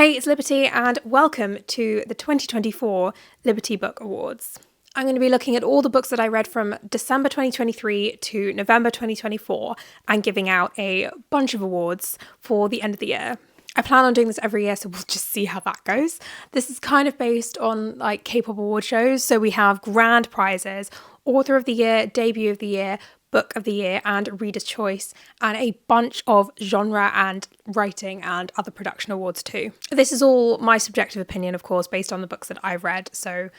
Hey, it's Liberty and welcome to the 2024 Liberty Book Awards. I'm going to be looking at all the books that I read from December 2023 to November 2024 and giving out a bunch of awards for the end of the year. I plan on doing this every year, so we'll just see how that goes. This is kind of based on like K-pop award shows, so we have grand prizes, author of the year, debut of the year, book of the year, and reader's choice, and a bunch of genre and writing and other production awards too. This is all my subjective opinion, of course, based on the books that I've read, so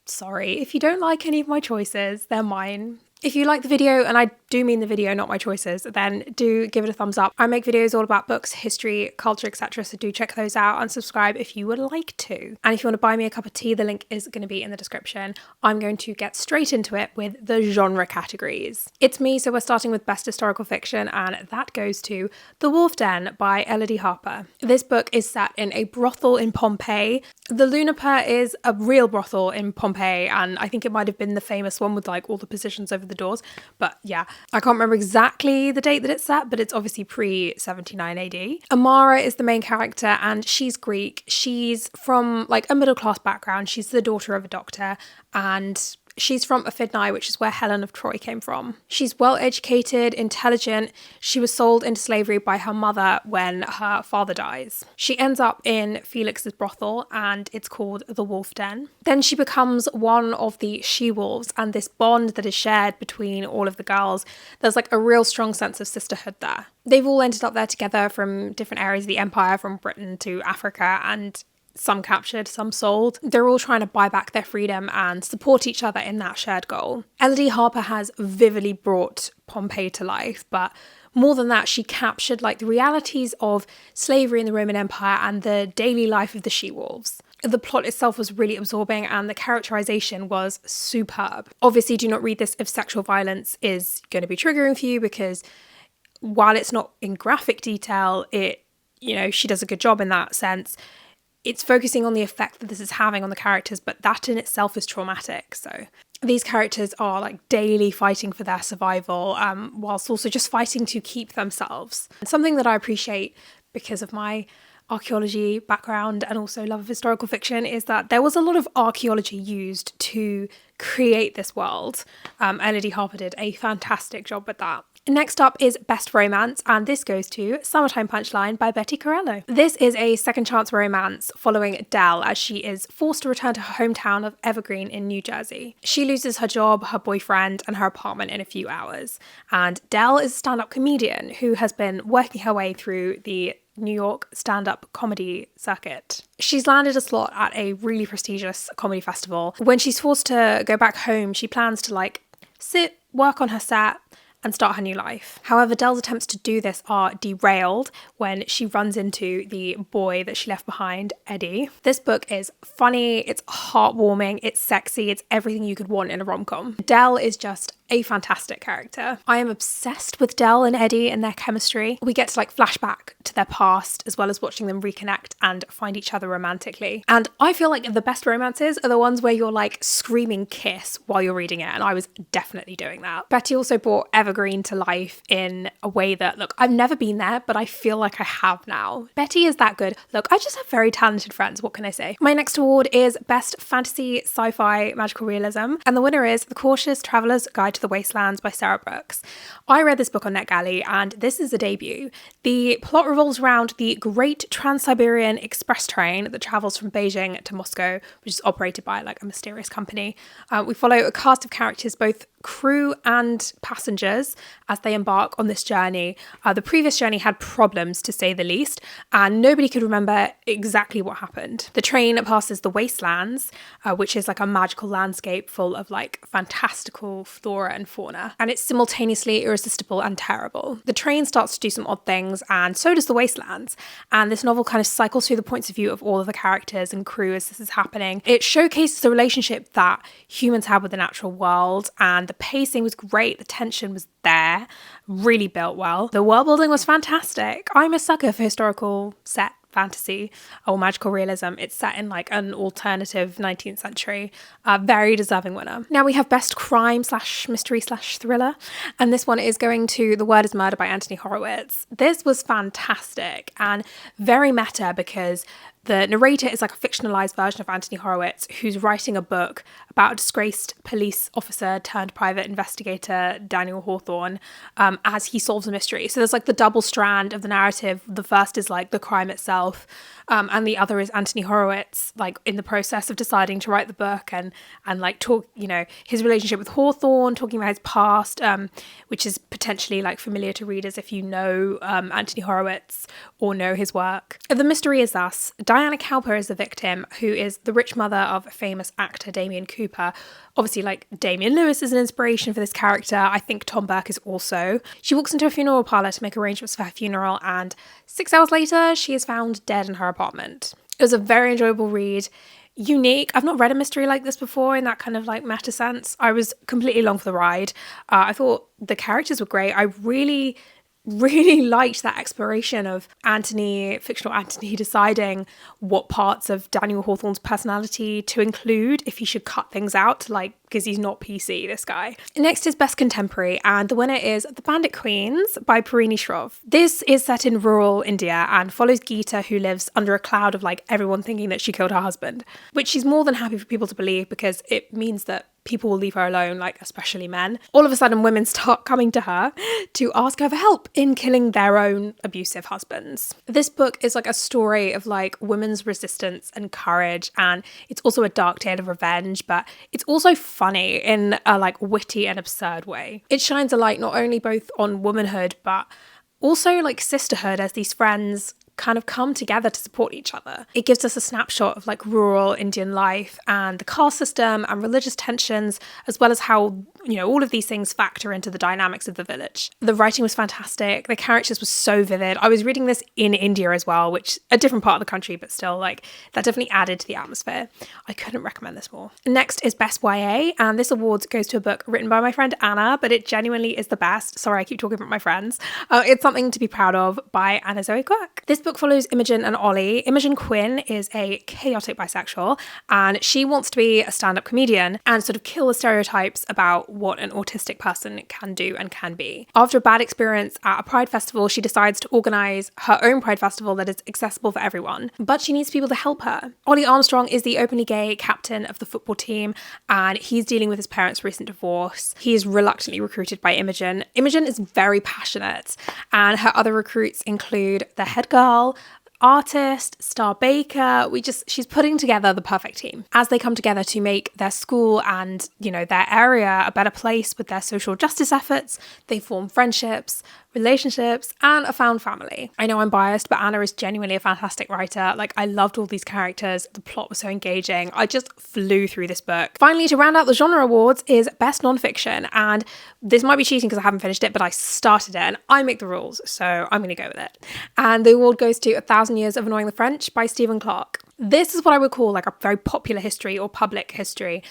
sorry if you don't like any of my choices, they're mine. If you like the video, and I do mean the video, not my choices, then do give it a thumbs up. I make videos all about books, history, culture, etc. So do check those out and subscribe if you would like to. And if you want to buy me a cup of tea, the link is going to be in the description. I'm going to get straight into it with the genre categories. It's me, so we're starting with Best Historical Fiction, and that goes to The Wolf Den by Elodie Harper. This book is set in a brothel in Pompeii. The Luniper is a real brothel in Pompeii, and I think it might have been the famous one with like all the positions over the doors, but yeah, I can't remember exactly the date that it's set, but it's obviously pre-79 AD. Amara is the main character, and she's Greek. She's from like a middle-class background. She's the daughter of a doctor, and she's from Aphidnae, which is where Helen of Troy came from. She's well-educated, intelligent. She was sold into slavery by her mother when her father dies. She ends up in Felix's brothel, and it's called the Wolf Den. Then she becomes one of the she-wolves, and this bond that is shared between all of the girls, there's like a real strong sense of sisterhood there. They've all ended up there together from different areas of the empire, from Britain to Africa, and some captured, some sold. They're all trying to buy back their freedom and support each other in that shared goal. Elodie Harper has vividly brought Pompeii to life, but more than that, she captured like the realities of slavery in the Roman Empire and the daily life of the she-wolves. The plot itself was really absorbing and the characterization was superb. Obviously, do not read this if sexual violence is going to be triggering for you, because while it's not in graphic detail, she does a good job in that sense. It's focusing on the effect that this is having on the characters, but that in itself is traumatic. So these characters are like daily fighting for their survival, whilst also just fighting to keep themselves. And something that I appreciate because of my archaeology background and also love of historical fiction is that there was a lot of archaeology used to create this world. Elodie Harper did a fantastic job with that. Next up is Best Romance, and this goes to Summertime Punchline by Betty Carello. This is a second chance romance following Dell as she is forced to return to her hometown of Evergreen in New Jersey. She loses her job, her boyfriend, and her apartment in a few hours. And Dell is a stand-up comedian who has been working her way through the New York stand-up comedy circuit. She's landed a slot at a really prestigious comedy festival. When she's forced to go back home, she plans to sit, work on her set, and start her new life. However, Dell's attempts to do this are derailed when she runs into the boy that she left behind, Eddie. This book is funny, it's heartwarming, it's sexy, it's everything you could want in a rom-com. Dell is just a fantastic character. I am obsessed with Dell and Eddie and their chemistry. We get to flashback to their past as well as watching them reconnect and find each other romantically. And I feel like the best romances are the ones where you're screaming kiss while you're reading it, and I was definitely doing that. Betty also brought Evergreen to life in a way that, look, I've never been there, but I feel like I have now. Betty is that good. Look, I just have very talented friends, what can I say? My next award is Best Fantasy Sci-Fi Magical Realism, and the winner is The Cautious Traveller's Guide to the Wastelands by Sarah Brooks. I read this book on NetGalley, and this is a debut. The plot revolves around the Great Trans-Siberian Express train that travels from Beijing to Moscow, which is operated by a mysterious company. We follow a cast of characters, both crew and passengers, as they embark on this journey. The previous journey had problems, to say the least, and nobody could remember exactly what happened. The train passes the Wastelands, which is a magical landscape full of fantastical flora and fauna, and it's simultaneously irresistible and terrible. The train starts to do some odd things, and so does the Wastelands, and this novel kind of cycles through the points of view of all of the characters and crew as this is happening. It showcases the relationship that humans have with the natural world, and the pacing was great, the tension was there, really built well. The world building was fantastic. I'm a sucker for historical set fantasy or magical realism. It's set in like an alternative 19th century. Very deserving winner. Now we have best crime / mystery / thriller. And this one is going to The Word is Murder by Anthony Horowitz. This was fantastic and very meta because the narrator is like a fictionalized version of Anthony Horowitz, who's writing a book about a disgraced police officer turned private investigator, Daniel Hawthorne, as he solves a mystery. So there's like the double strand of the narrative. The first is like the crime itself, and the other is Anthony Horowitz, like in the process of deciding to write the book and like talk, his relationship with Hawthorne, talking about his past, which is potentially like familiar to readers if you know Anthony Horowitz or know his work. The mystery is thus: Diana Cowper is the victim, who is the rich mother of famous actor Damien Cooper. Obviously, like, Damian Lewis is an inspiration for this character. I think Tom Burke is also. She walks into a funeral parlour to make arrangements for her funeral, and 6 hours later, she is found dead in her apartment. It was a very enjoyable read. Unique. I've not read a mystery like this before in that kind of like meta sense. I was completely along for the ride. I thought the characters were great. I really liked that exploration of fictional Anthony, deciding what parts of Daniel Hawthorne's personality to include, if he should cut things out, because he's not PC, this guy. Next is Best Contemporary, and the winner is The Bandit Queens by Parini Shrove. This is set in rural India and follows Geeta, who lives under a cloud of everyone thinking that she killed her husband, which she's more than happy for people to believe because it means that people will leave her alone, especially men. All of a sudden, women start coming to her to ask her for help in killing their own abusive husbands. This book is a story of women's resistance and courage, and it's also a dark tale of revenge, but it's also funny in a witty and absurd way. It shines a light not only both on womanhood, but also sisterhood, as these friends kind of come together to support each other. It gives us a snapshot of rural Indian life and the caste system and religious tensions, as well as how, all of these things factor into the dynamics of the village. The writing was fantastic. The characters were so vivid. I was reading this in India as well, which a different part of the country, but still that definitely added to the atmosphere. I couldn't recommend this more. Next is Best YA, and this award goes to a book written by my friend Anna, but it genuinely is the best. Sorry, I keep talking about my friends. It's Something to be Proud of by Anna Zoe Quirk. This book follows Imogen and Ollie. Imogen Quinn is a chaotic bisexual, and she wants to be a stand-up comedian and sort of kill the stereotypes about what an autistic person can do and can be. After a bad experience at a Pride festival, she decides to organise her own Pride festival that is accessible for everyone, but she needs people to help her. Ollie Armstrong is the openly gay captain of the football team, and he's dealing with his parents' recent divorce. He is reluctantly recruited by Imogen. Imogen is very passionate, and her other recruits include the head girl, artist, Star Baker. She's putting together the perfect team as they come together to make their school and, their area a better place with their social justice efforts. They form friendships, relationships, and a found family. I know I'm biased, but Anna is genuinely a fantastic writer. I loved all these characters. The plot was so engaging. I just flew through this book. Finally, to round out the genre awards is Best Nonfiction, and this might be cheating because I haven't finished it, but I started it and I make the rules, so I'm going to go with it. And the award goes to 1,000 Years of Annoying the French by Stephen Clarke. This is what I would call a very popular history or public history.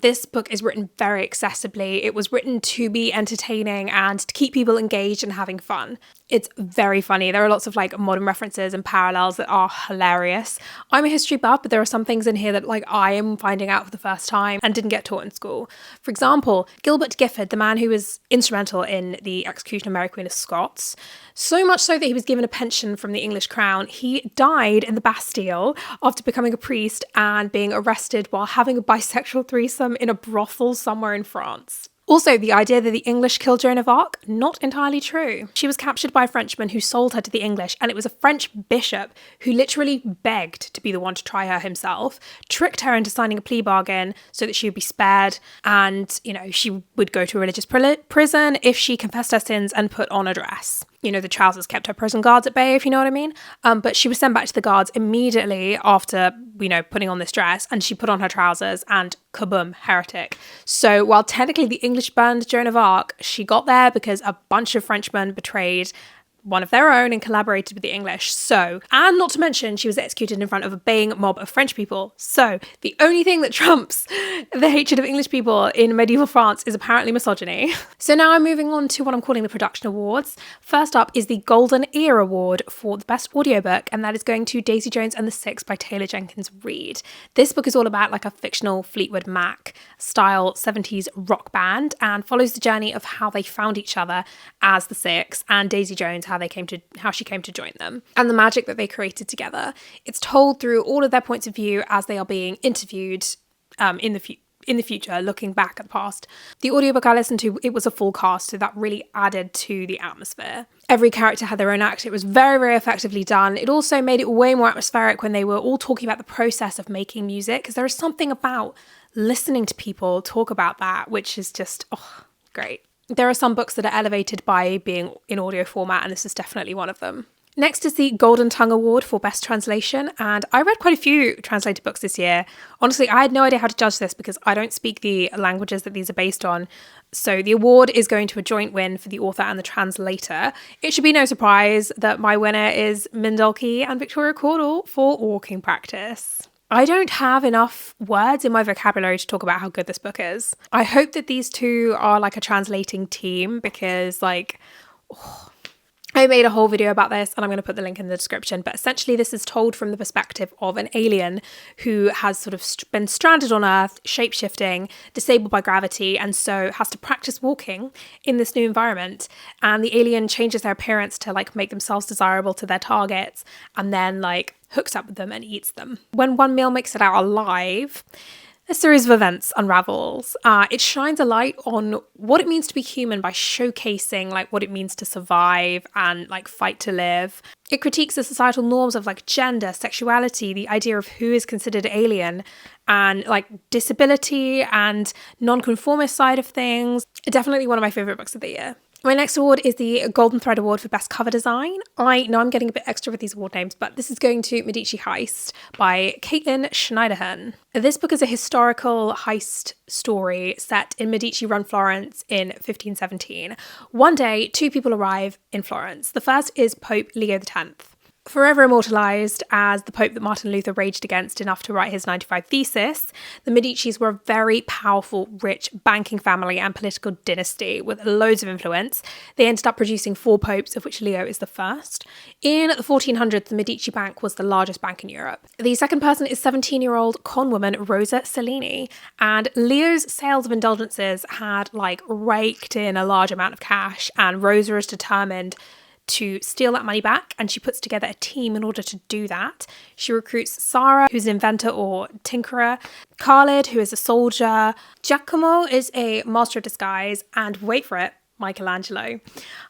This book is written very accessibly. It was written to be entertaining and to keep people engaged and having fun. It's very funny. There are lots of modern references and parallels that are hilarious. I'm a history buff, but there are some things in here that I am finding out for the first time and didn't get taught in school. For example, Gilbert Gifford, the man who was instrumental in the execution of Mary Queen of Scots, so much so that he was given a pension from the English crown, he died in the Bastille after becoming a priest and being arrested while having a bisexual threesome in a brothel somewhere in France. Also, the idea that the English killed Joan of Arc, not entirely true. She was captured by a Frenchman who sold her to the English, and it was a French bishop who literally begged to be the one to try her himself, tricked her into signing a plea bargain so that she would be spared, and, she would go to a religious prison if she confessed her sins and put on a dress. The trousers kept her prison guards at bay, if you know what I mean. But she was sent back to the guards immediately after, putting on this dress, and she put on her trousers and kaboom, heretic. So while technically the English burned Joan of Arc, she got there because a bunch of Frenchmen betrayed one of their own and collaborated with the English. So, and not to mention, she was executed in front of a baying mob of French people. So, the only thing that trumps the hatred of English people in medieval France is apparently misogyny. So now I'm moving on to what I'm calling the Production Awards. First up is the Golden Ear Award for the Best Audiobook, and that is going to Daisy Jones and the Six by Taylor Jenkins Reid. This book is all about like a fictional Fleetwood Mac style 70s rock band and follows the journey of how they found each other as the Six, and Daisy Jones, how she came to join them, and the magic that they created together. It's told through all of their points of view as they are being interviewed in the future, looking back at the past. The audiobook I listened to, it was a full cast, so that really added to the atmosphere. Every character had their own act. It was very, very effectively done. It also made it way more atmospheric when they were all talking about the process of making music, because there is something about listening to people talk about that, which is just, great. There are some books that are elevated by being in audio format, and this is definitely one of them. Next is the Golden Tongue Award for Best Translation, and I read quite a few translated books this year. Honestly, I had no idea how to judge this because I don't speak the languages that these are based on. So the award is going to a joint win for the author and the translator. It should be no surprise that my winner is Mindolki and Victoria Caudle for Walking Practice. I don't have enough words in my vocabulary to talk about how good this book is. I hope that these two are like a translating team because I made a whole video about this and I'm going to put the link in the description, but essentially this is told from the perspective of an alien who has sort of been stranded on Earth, shape-shifting, disabled by gravity, and so has to practice walking in this new environment. And the alien changes their appearance to like make themselves desirable to their targets and then like hooks up with them and eats them. When one meal makes it out alive, a series of events unravels. It shines a light on what it means to be human by showcasing like what it means to survive and like fight to live. It critiques the societal norms of like gender, sexuality, the idea of who is considered alien, and like disability and non-conformist side of things. Definitely one of my favourite books of the year. My next award is the Golden Thread Award for Best Cover Design. I know I'm getting a bit extra with these award names, but this is going to Medici Heist by Caitlin Schneiderhan. This book is a historical heist story set in Medici-run Florence in 1517. One day, two people arrive in Florence. The first is Pope Leo X. Forever immortalised as the Pope that Martin Luther raged against enough to write his 95 Thesis, the Medicis were a very powerful, rich banking family and political dynasty with loads of influence. They ended up producing 4 popes, of which Leo is the first. In the 1400s, the Medici Bank was the largest bank in Europe. The second person is 17-year-old con woman Rosa Cellini, and Leo's sales of indulgences had like raked in a large amount of cash, and Rosa is determined to steal that money back, and she puts together a team in order to do that. She recruits Sarah, who's an inventor or tinkerer, Khalid, who is a soldier, Giacomo is a master of disguise, and wait for it, Michelangelo.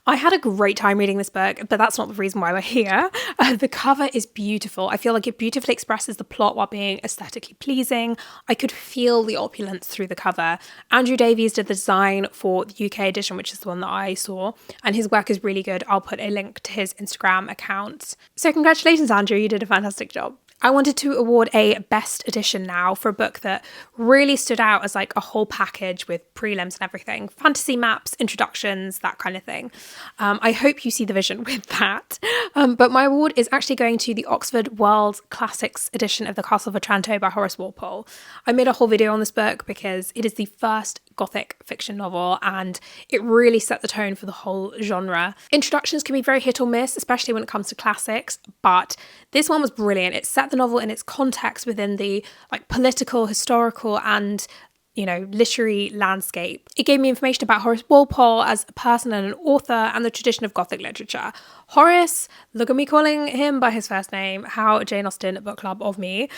I had a great time reading this book, but that's not the reason why we're here. The cover is beautiful. I feel like it beautifully expresses the plot while being aesthetically pleasing. I could feel the opulence through the cover. Andrew Davies did the design for the UK edition, which is the one that I saw, and his work is really good. I'll put a link to his Instagram account. So congratulations, Andrew, you did a fantastic job. I wanted to award a best edition now for a book that really stood out as like a whole package with prelims and everything. Fantasy maps, introductions, that kind of thing. I hope you see the vision with that. But my award is actually going to the Oxford World Classics edition of The Castle of Otranto by Horace Walpole. I made a whole video on this book because it is the first Gothic fiction novel and it really set the tone for the whole genre. Introductions can be very hit or miss, especially when it comes to classics, but this one was brilliant. It set the novel in its context within the like political, historical and literary landscape. It gave me information about Horace Walpole as a person and an author and the tradition of Gothic literature. Horace, look at me calling him by his first name, how Jane Austen book club of me.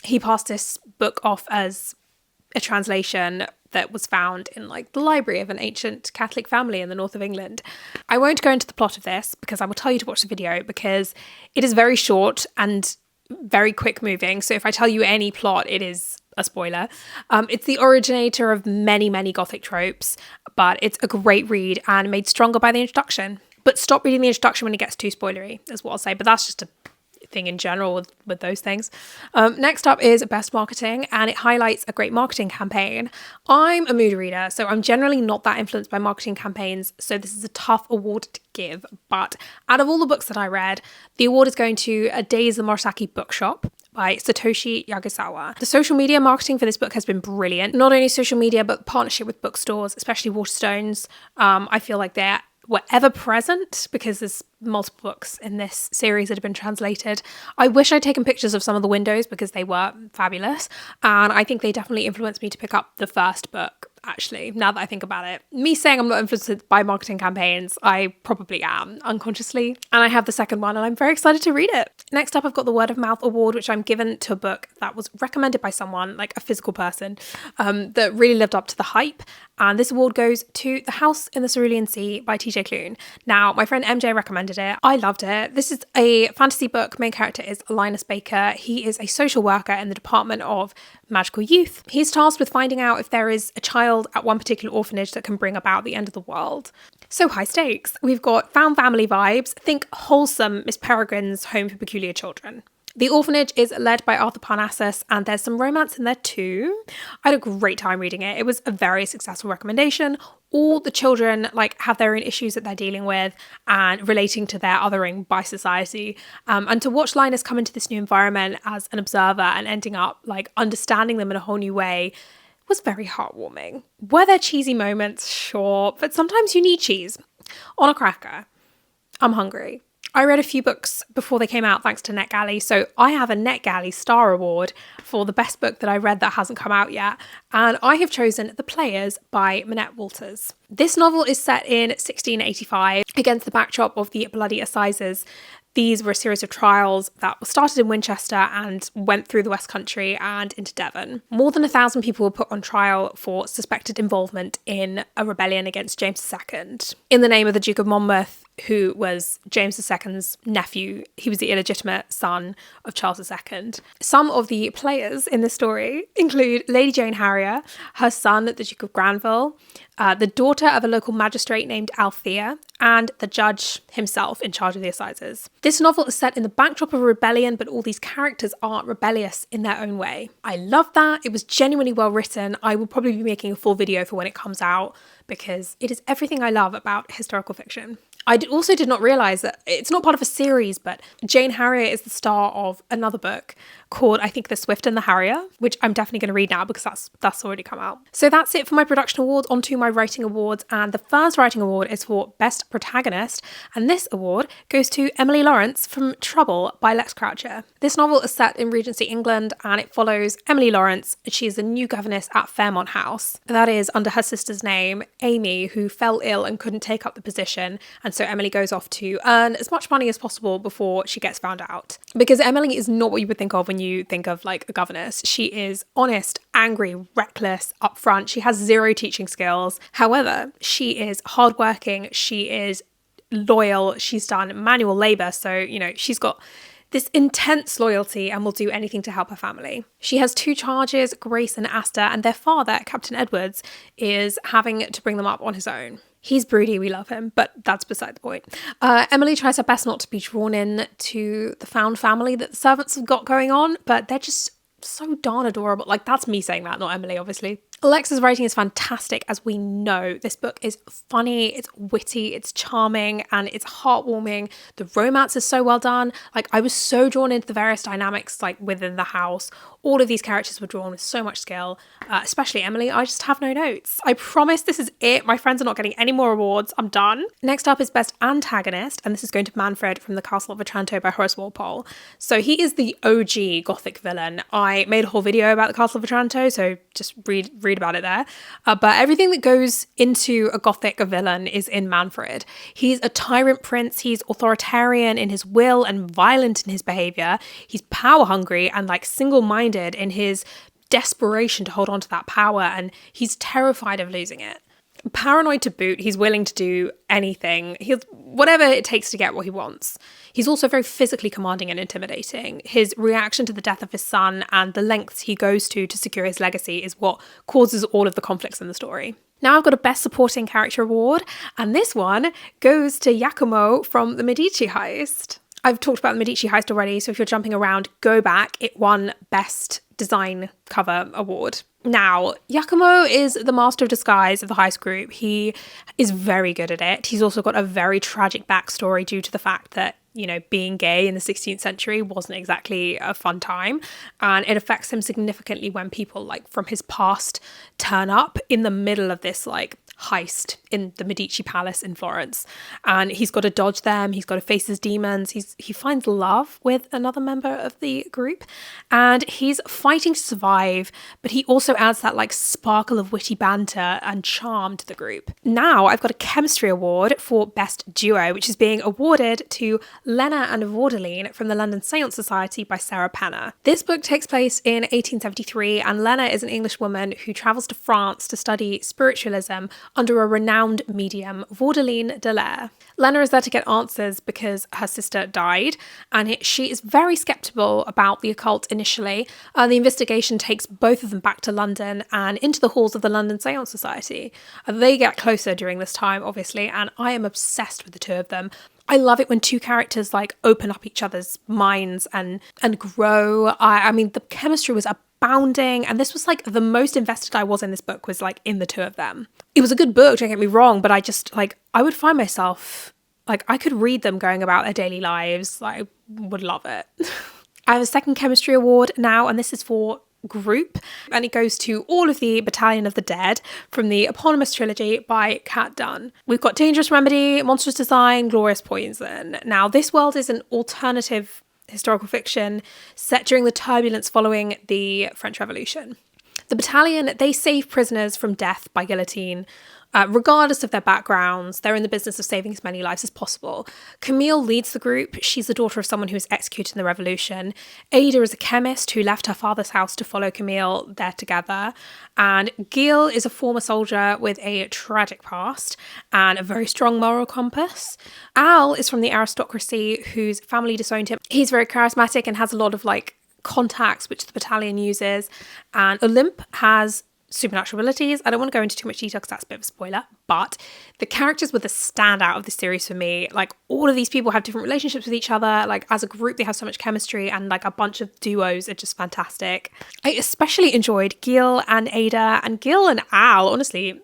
He passed this book off as a translation that was found in like the library of an ancient Catholic family in the north of England. I won't go into the plot of this because I will tell you to watch the video because it is very short and very quick moving. So if I tell you any plot, it is a spoiler. It's the originator of many, many Gothic tropes, but it's a great read and made stronger by the introduction. But stop reading the introduction when it gets too spoilery, is what I'll say. But that's just a thing in general with those things. Next up is Best Marketing, and it highlights a great marketing campaign. I'm a mood reader, so I'm generally not that influenced by marketing campaigns, so this is a tough award to give. But out of all the books that I read, the award is going to A Days in the Murasaki Bookshop by Satoshi Yagasawa. The social media marketing for this book has been brilliant. Not only social media, but partnership with bookstores, especially Waterstones. I feel like they're ever present because there's multiple books in this series that have been translated. I wish I'd taken pictures of some of the windows because they were fabulous. And I think they definitely influenced me to pick up the first book. Actually, now that I think about it, me saying I'm not influenced by marketing campaigns, I probably am unconsciously. And I have the second one and I'm very excited to read it. Next up, I've got the Word of Mouth Award, which I'm given to a book that was recommended by someone, like a physical person, that really lived up to the hype. And this award goes to The House in the Cerulean Sea by TJ Klune. Now, my friend MJ recommended it. I loved it. This is a fantasy book. Main character is Linus Baker. He is a social worker in the Department of Magical Youth. He's tasked with finding out if there is a child at one particular orphanage that can bring about the end of the world. So high stakes. We've got found family vibes. Think wholesome Miss Peregrine's Home for Peculiar Children. The orphanage is led by Arthur Parnassus, and there's some romance in there too. I had a great time reading it. It was a very successful recommendation. All the children have their own issues that they're dealing with and relating to their othering by society. And to watch Linus come into this new environment as an observer and ending up understanding them in a whole new way was very heartwarming. Were there cheesy moments? Sure, but sometimes you need cheese. On a cracker. I'm hungry. I read a few books before they came out thanks to NetGalley, so I have a NetGalley Star Award for the best book that I read that hasn't come out yet, and I have chosen The Players by Minette Walters. This novel is set in 1685 against the backdrop of the Bloody Assizes. These were a series of trials that were started in Winchester and went through the West Country and into Devon. More than 1,000 people were put on trial for suspected involvement in a rebellion against James II. In the name of the Duke of Monmouth, who was James II's nephew. He was the illegitimate son of Charles II. Some of the players in the story include Lady Jane Harrier, her son, the Duke of Granville, the daughter of a local magistrate named Althea, and the judge himself in charge of the assizes. This novel is set in the backdrop of a rebellion, but all these characters are rebellious in their own way. I love that. It was genuinely well written. I will probably be making a full video for when it comes out because it is everything I love about historical fiction. I also did not realise that it's not part of a series, but Jane Harrier is the star of another book called, I think, The Swift and the Harrier, which I'm definitely going to read now because that's already come out. So that's it for my production awards. On to my writing awards, and the first writing award is for Best Protagonist, and this award goes to Emily Lawrence from Trouble by Lex Croucher. This novel is set in Regency England, and it follows Emily Lawrence. She is the new governess at Fairmont House. That is under her sister's name, Amy, who fell ill and couldn't take up the position, and so Emily goes off to earn as much money as possible before she gets found out. Because Emily is not what you would think of when you think of a governess. She is honest, angry, reckless, upfront. She has zero teaching skills. However, she is hardworking. She is loyal. She's done manual labor. So, she's got this intense loyalty and will do anything to help her family. She has two charges, Grace and Asta, and their father, Captain Edwards, is having to bring them up on his own. He's broody, we love him, but that's beside the point. Emily tries her best not to be drawn in to the found family that the servants have got going on, but they're just so darn adorable. That's me saying that, not Emily, obviously. Alexa's writing is fantastic, as we know. This book is funny, it's witty, it's charming, and it's heartwarming. The romance is so well done. I was so drawn into the various dynamics, within the house. All of these characters were drawn with so much skill, especially Emily. I just have no notes. I promise this is it. My friends are not getting any more awards. I'm done. Next up is Best Antagonist, and this is going to Manfred from The Castle of Otranto by Horace Walpole. So he is the OG Gothic villain. I made a whole video about The Castle of Otranto, so just read about it there. But everything that goes into a Gothic villain is in Manfred. He's a tyrant prince. He's authoritarian in his will and violent in his behavior. He's power hungry and single-minded in his desperation to hold on to that power, and he's terrified of losing it. Paranoid to boot, he's willing to do anything. He'll whatever it takes to get what he wants. He's also very physically commanding and intimidating. His reaction to the death of his son and the lengths he goes to secure his legacy is what causes all of the conflicts in the story. Now I've got a Best Supporting Character award, and this one goes to Giacomo from The Medici Heist. I've talked about the Medici heist already, so if you're jumping around, go back. It won Best Design Cover Award. Now, Giacomo is the master of disguise of the heist group. He is very good at it. He's also got a very tragic backstory due to the fact that, you know, being gay in the 16th century wasn't exactly a fun time. And it affects him significantly when people like from his past turn up in the middle of this like heist in the Medici Palace in Florence, and he's got to dodge them, he's got to face his demons, he finds love with another member of the group, and he's fighting to survive, but he also adds that like sparkle of witty banter and charm to the group. Now I've got a chemistry award for Best Duo, which is being awarded to Lena and Vaudeline from the London Seance Society by Sarah Penner. This book takes place in 1873, and Lena is an English woman who travels to France to study spiritualism under a renowned medium, Vaudeline de Lair. Lena is there to get answers because her sister died, and she is very sceptical about the occult initially. The investigation takes both of them back to London and into the halls of the London Seance Society. They get closer during this time, obviously, and I am obsessed with the two of them. I love it when two characters like open up each other's minds and grow. I mean, the chemistry was abounding, and this was like the most invested I was in this book was like in the two of them. It was a good book, don't get me wrong, but I just like, I would find myself like, I could read them going about their daily lives. Like, I would love it. I have a second chemistry award now, and this is for group, and it goes to all of the Battalion of the Dead from the eponymous trilogy by Kat Dunn. We've got Dangerous Remedy, Monstrous Design, Glorious Poison. Now, this world is an alternative historical fiction set during the turbulence following the French Revolution. The battalion, they save prisoners from death by guillotine. Regardless of their backgrounds, they're in the business of saving as many lives as possible. Camille leads the group. She's the daughter of someone who was executed in the revolution. Ada is a chemist who left her father's house to follow Camille. They're together. And Gil is a former soldier with a tragic past and a very strong moral compass. Al is from the aristocracy whose family disowned him. He's very charismatic and has a lot of like contacts which the battalion uses. And Olympe has supernatural abilities. I don't want to go into too much detail because that's a bit of a spoiler, but the characters were the standout of the series for me. Like, all of these people have different relationships with each other. Like, as a group, they have so much chemistry, and like a bunch of duos are just fantastic. I especially enjoyed Gil and Ada, and Gil and Al, honestly.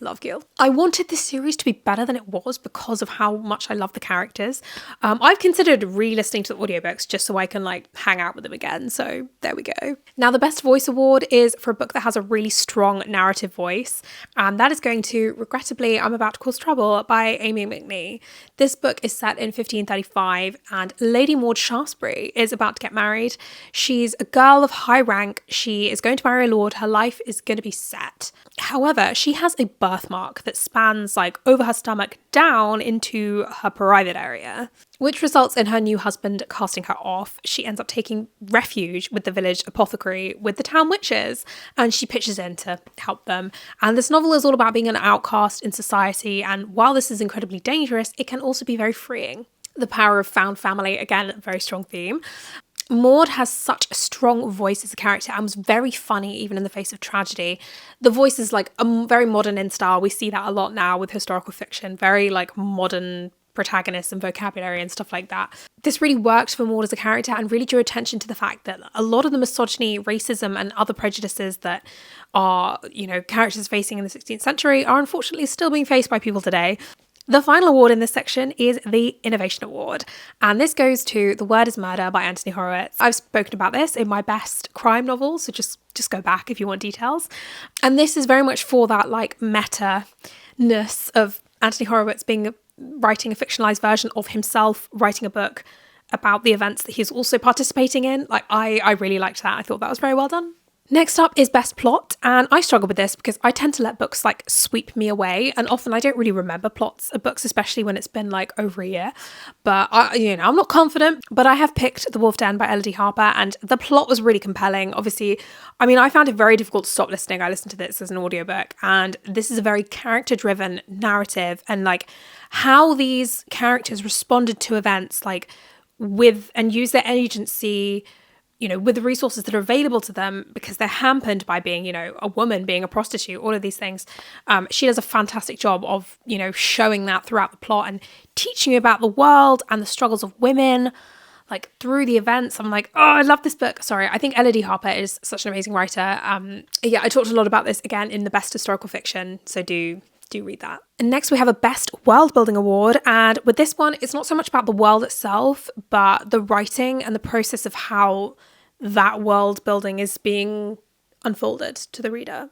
Love Gil. I wanted this series to be better than it was because of how much I love the characters. I've considered re-listening to the audiobooks just so I can like hang out with them again. So there we go. Now, the Best Voice Award is for a book that has a really strong narrative voice. And that is going to, regrettably, I'm About to Cause Trouble by Amy McNee. This book is set in 1535, and Lady Maud Shaftesbury is about to get married. She's a girl of high rank. She is going to marry a lord. Her life is going to be set. However, she has a birthmark that spans like over her stomach down into her private area, which results in her new husband casting her off. She ends up taking refuge with the village apothecary with the town witches, and she pitches in to help them. And this novel is all about being an outcast in society, and while this is incredibly dangerous, it can also be very freeing. The power of found family, again, a very strong theme. Maud has such a strong voice as a character and was very funny even in the face of tragedy. The voice is like very modern in style. We see that a lot now with historical fiction, very like modern protagonists and vocabulary and stuff like that. This really worked for Maud as a character and really drew attention to the fact that a lot of the misogyny, racism and other prejudices that are, you know, characters facing in the 16th century are unfortunately still being faced by people today. The final award in this section is the Innovation Award, and this goes to The Word is Murder by Anthony Horowitz. I've spoken about this in my best crime novel, so just go back if you want details. And this is very much for that like meta-ness of Anthony Horowitz writing a fictionalized version of himself, writing a book about the events that he's also participating in. Like, I really liked that. I thought that was very well done. Next up is Best Plot, and I struggle with this because I tend to let books like sweep me away, and often I don't really remember plots of books, especially when it's been like over a year. But I'm not confident, but I have picked The Wolf Den by Elodie Harper, and the plot was really compelling. Obviously, I mean, I found it very difficult to stop listening. I listened to this as an audiobook, and this is a very character-driven narrative, and like how these characters responded to events like with and use their agency with the resources that are available to them, because they're hampered by being, a woman, being a prostitute, all of these things. She does a fantastic job of, showing that throughout the plot and teaching you about the world and the struggles of women, like through the events. I'm like, oh, I love this book. Sorry, I think Elodie Harper is such an amazing writer. I talked a lot about this again in the best historical fiction, so do read that. And next we have a Best World Building Award, and with this one, it's not so much about the world itself, but the writing and the process of how that world building is being unfolded to the reader.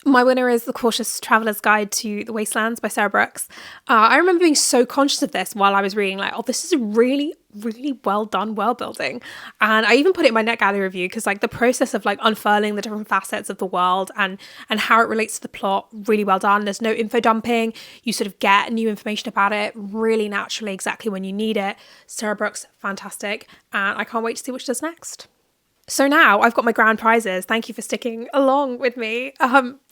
My winner is The Cautious Traveller's Guide to the Wastelands by Sarah Brooks. I remember being so conscious of this while I was reading, like, oh, this is really, really well done world building. And I even put it in my NetGalley review because, like, the process of, like, unfurling the different facets of the world and how it relates to the plot, really well done. There's no info dumping. You sort of get new information about it really naturally, exactly when you need it. Sarah Brooks, fantastic. And I can't wait to see what she does next. So now I've got my grand prizes. Thank you for sticking along with me.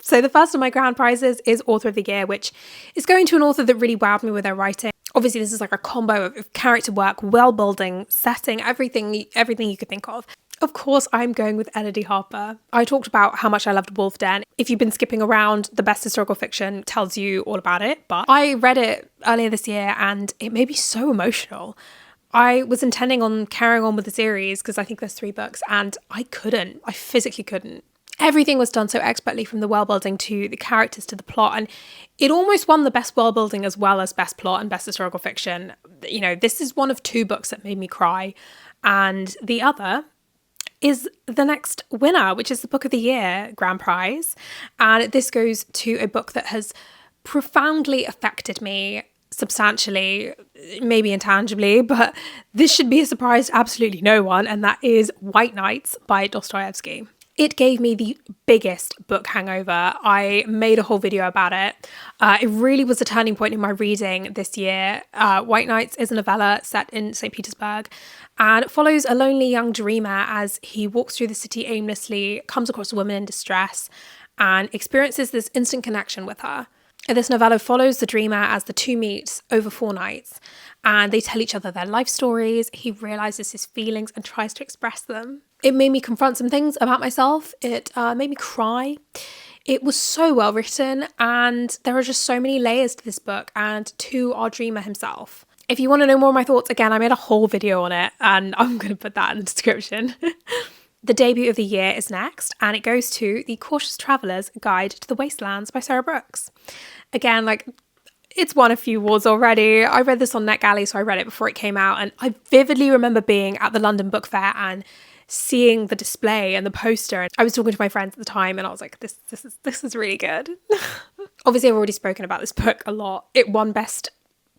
So the first of my grand prizes is Author of the Year, which is going to an author that really wowed me with their writing. Obviously, this is like a combo of character work, world building, setting, everything you could think of. Of course, I'm going with Elodie Harper. I talked about how much I loved Wolf Den. If you've been skipping around, the best historical fiction tells you all about it. But I read it earlier this year and it made me so emotional. I was intending on carrying on with the series because I think there's 3 books and I physically couldn't. Everything was done so expertly, from the world building to the characters to the plot, and it almost won the best world building as well as best plot and best historical fiction. This is one of 2 books that made me cry, and the other is the next winner, which is the Book of the Year grand prize, and this goes to a book that has profoundly affected me substantially, maybe intangibly, but this should be a surprise to absolutely no one, and that is White Nights by Dostoevsky. It gave me the biggest book hangover. I made a whole video about it. It really was a turning point in my reading this year. White Nights is a novella set in St. Petersburg, and it follows a lonely young dreamer as he walks through the city aimlessly, comes across a woman in distress, and experiences this instant connection with her. This novella follows the dreamer as the 2 meet over 4 nights, and they tell each other their life stories. He realizes his feelings and tries to express them. It made me confront some things about myself. It made me cry. It was so well written, and there are just so many layers to this book and to our dreamer himself. If you want to know more of my thoughts, again, I made a whole video on it, and I'm going to put that in the description. The debut of the year is next, and it goes to The Cautious Traveller's Guide to the Wastelands by Sarah Brooks. Again, it's won a few awards already. I read this on NetGalley, so I read it before it came out, and I vividly remember being at the London Book Fair and seeing the display and the poster. And I was talking to my friends at the time, and I was like, this is really good. Obviously, I've already spoken about this book a lot. It won Best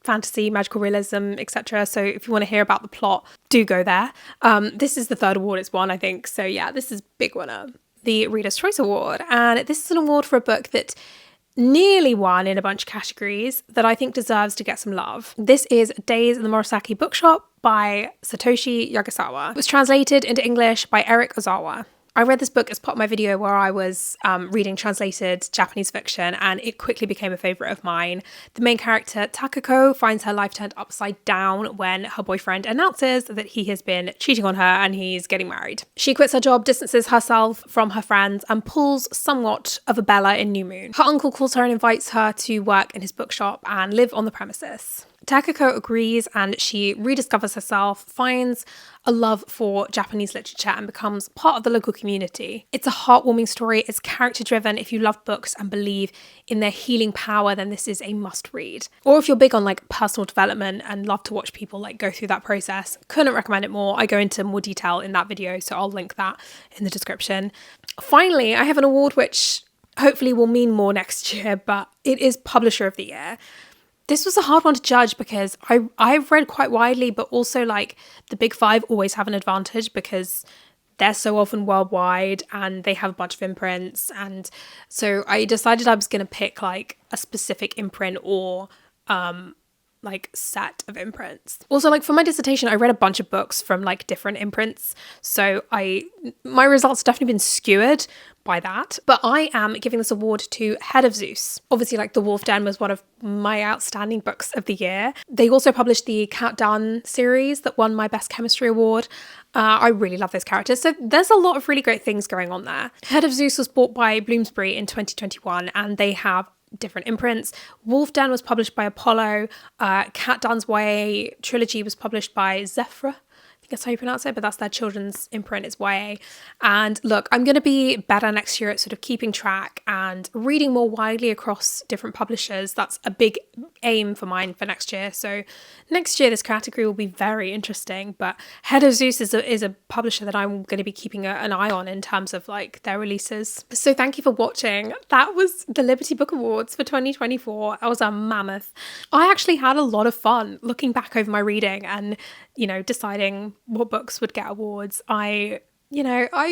Fantasy, Magical Realism, etc. So if you want to hear about the plot, do go there. This is the 3rd award it's won, I think. So yeah, this is big winner. The Reader's Choice Award. And this is an award for a book that nearly won in a bunch of categories that I think deserves to get some love. This is Days in the Murasaki Bookshop by Satoshi Yagasawa. It was translated into English by Eric Ozawa. I read this book as part of my video where I was reading translated Japanese fiction, and it quickly became a favourite of mine. The main character, Takako, finds her life turned upside down when her boyfriend announces that he has been cheating on her and he's getting married. She quits her job, distances herself from her friends, and pulls somewhat of a Bella in New Moon. Her uncle calls her and invites her to work in his bookshop and live on the premises. Takako agrees, and she rediscovers herself, finds a love for Japanese literature, and becomes part of the local community. It's a heartwarming story. It's character driven. If you love books and believe in their healing power, then this is a must read. Or if you're big on personal development and love to watch people go through that process, couldn't recommend it more. I go into more detail in that video, so I'll link that in the description. Finally, I have an award which hopefully will mean more next year, but it is Publisher of the Year. This was a hard one to judge because I've read quite widely, but also the big 5 always have an advantage because they're so often worldwide and they have a bunch of imprints. And so I decided I was going to pick a specific imprint or like set of imprints. Also, like for my dissertation, I read a bunch of books from like different imprints. So my results have definitely been skewered by that. But I am giving this award to Head of Zeus. Obviously, like The Wolf Den was one of my outstanding books of the year. They also published the Cat Dunn series that won my Best Chemistry Award. I really love those characters. So there's a lot of really great things going on there. Head of Zeus was bought by Bloomsbury in 2021, and they have different imprints. Wolf Den was published by Apollo. Cat Dunn's YA trilogy was published by Zephyr. I think that's how you pronounce it, but that's their children's imprint, it's YA. And look, I'm going to be better next year at sort of keeping track and reading more widely across different publishers. That's a big aim for mine for next year. So next year, this category will be very interesting, but Head of Zeus is a publisher that I'm going to be keeping an eye on in terms of like their releases. So thank you for watching. That was the Liberty Book Awards for 2024. That was a mammoth. I actually had a lot of fun looking back over my reading and, you know, deciding what books would get awards. I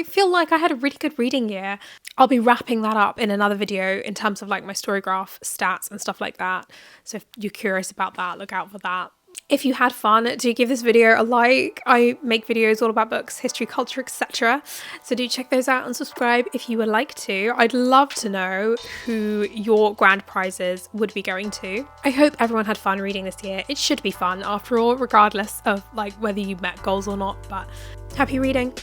feel like I had a really good reading year. I'll be wrapping that up in another video in terms of like my Storygraph stats and stuff like that. So if you're curious about that, look out for that. If you had fun, do give this video a like. I make videos all about books, history, culture, etc. So do check those out and subscribe if you would like to. I'd love to know who your grand prizes would be going to. I hope everyone had fun reading this year. It should be fun after all, regardless of like whether you met goals or not, but happy reading.